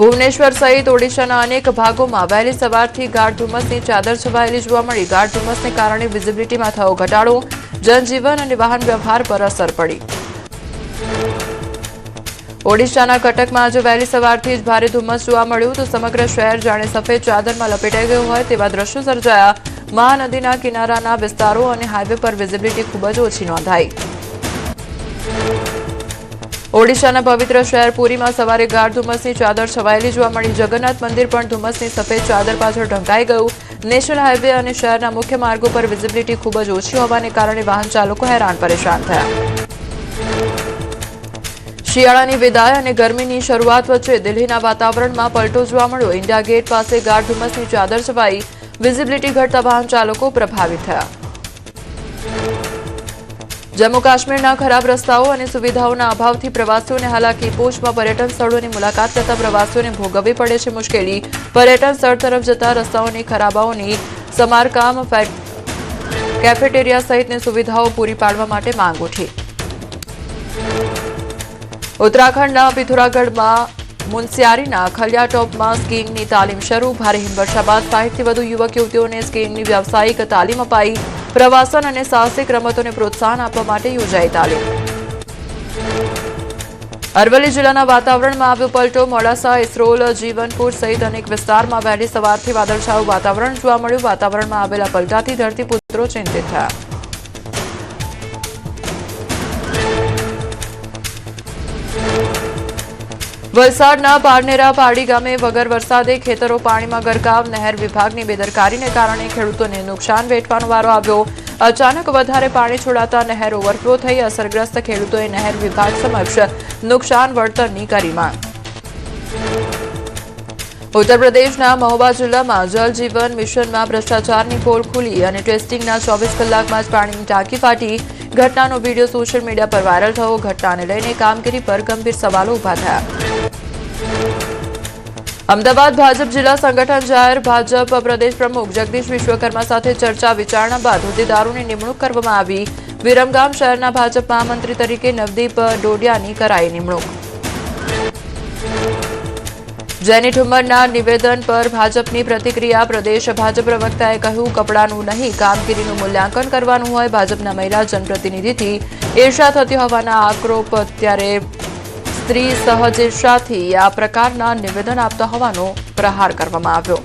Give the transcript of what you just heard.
ભુવનેશ્વર સહિત ઓડિશાના અનેક ભાગોમાં વહેલી સવારથી ગાઢ ધુમ્મસની ચાદર છવાયેલી જોવા મળી. ગાઢ ધુમ્મસને કારણે વિઝિબિલિટીમાં થયો ઘટાડો, જનજીવન અને વાહન વ્યવહાર પર અસર પડી. ઓડિશાના કટકમાં આજે વહેલી સવારથી જ ભારે ધુમ્મસ જોવા મળ્યું તો સમગ્ર શહેર જાણે સફેદ ચાદરમાં લપેટાઈ ગયું હોય તેવા દ્રશ્યો સર્જાયા. મહાનદીના કિનારાના વિસ્તારો અને હાઈવે પર વિઝિબિલિટી ખૂબ જ ઓછી નોંધાઈ. ઓડિશાના પવિત્ર શહેર પુરીમાં સવારે ગાઢ ધુમ્મસની ચાદર છવાયેલી જોવા મળી. જગન્નાથ મંદિર પણ ધુમ્મસની સફેદ ચાદર પાછળ ઢંકાઈ ગયું. નેશનલ હાઈવે અને શહેરના મુખ્ય માર્ગો પર વિઝિબિલિટી ખૂબ જ ઓછી હોવાને કારણે વાહન ચાલકો હેરાન પરેશાન થયા. શિયાળાની વિદાય અને ગરમીની શરૂઆત વચ્ચે દિલ્હીના વાતાવરણમાં પલટો જોવા મળ્યો. ઇન્ડિયા ગેટ પાસે ગાઢ ધુમ્મસની ચાદર છવાઈ. વિઝિબિલિટી ઘટતા વાહન ચાલકો પ્રભાવિત થયા. જમ્મુ કાશ્મીરના ખરાબ રસ્તાઓ અને સુવિધાઓના અભાવથી પ્રવાસીઓને હાલાકી. પોસ્ટમાં પર્યટન સ્થળોની મુલાકાત લેતા પ્રવાસીઓને ભોગવવી પડે છે મુશ્કેલી. પર્યટન સ્થળ તરફ જતા રસ્તાઓની ખરાબાઓની સમારકામ, કેફેટેરિયા સહિતની સુવિધાઓ પૂરી પાડવા માટે માંગ ઉઠી. ઉત્તરાખંડના પિથોરાગઢમાં મુનસ્યારીના ખલિયા ટોપમાં સ્કીઇંગની તાલીમ શરૂ. ભારે હિમવર્ષા બાદ 60થી વધુ યુવક યુવતીઓને સ્કીઇંગની વ્યાવસાયિક તાલીમ અપાઈ. પ્રવાસન અને સાહસિક રમતોને પ્રોત્સાહન આપવા માટે યોજાઈ તાલીમ. અરવલ્લી જિલ્લાના વાતાવરણમાં આવ્યો પલટો. મોડાસા, ઇસરોલ, જીવનપુર સહિત અનેક વિસ્તારમાં વહેલી સવારથી વાદળછાયું વાતાવરણ જોવા મળ્યું. વાતાવરણમાં આવેલા પલટાથી ધરતીપુત્રો ચિંતિત થયા. વલસાડના પારનેરા પાડી ગામે વગર વરસાદે ખેતરો પાણીમાં ગરકાવ. નહેર વિભાગની બેદરકારીને કારણે ખેડૂતોને નુકસાન વેઠવાનો વારો આવ્યો. અચાનક વધારે પાણી છોડાતા નહેર ઓવરફ્લો થઈ. અસરગ્રસ્ત ખેડૂતોએ નહેર વિભાગ સમક્ષ નુકસાન વળતરની કરી માંગ. ઉત્તર પ્રદેશના મહોબા જિલ્લામાં જલ જીવન મિશનમાં ભ્રષ્ટાચારની પોલ ખુલી અને ટેસ્ટિંગના 24 કલાકમાં જ પાણીની ટાંકી ફાટી. ઘટનાનો વિડીયો સોશિયલ મીડિયા પર વાયરલ થયો. ઘટનાને લઈને કામગીરી પર ગંભીર સવાલો ઉભા થયા. અમદાવાદ ભાજપ જિલ્લા સંગઠન જાહેર. ભાજપ પ્રદેશ પ્રમુખ જગદીશ વિશ્વકર્મા સાથે ચર્ચા વિચારણા બાદ હોદ્દેદારોની નિમણૂક કરવામાં આવી. વિરમગામ શહેરના ભાજપ મહામંત્રી તરીકે નવદીપ ડોડિયાની કરાઈ નિમણૂક. જેની ઠુમ્મરના નિવેદન પર ભાજપની પ્રતિક્રિયા. પ્રદેશ ભાજપ પ્રવક્તાએ કહ્યું, કપડાનું નહીં કામગીરીનું મૂલ્યાંકન કરવાનું હોય. ભાજપના મહિલા જનપ્રતિનિધિથી ઈર્ષા થતી હોવાના આરોપ. અત્યારે સ્ત્રી સહજ ઈર્ષાથી આ પ્રકારના નિવેદન આપતા હોવાનો પ્રહાર કરવામાં આવ્યો.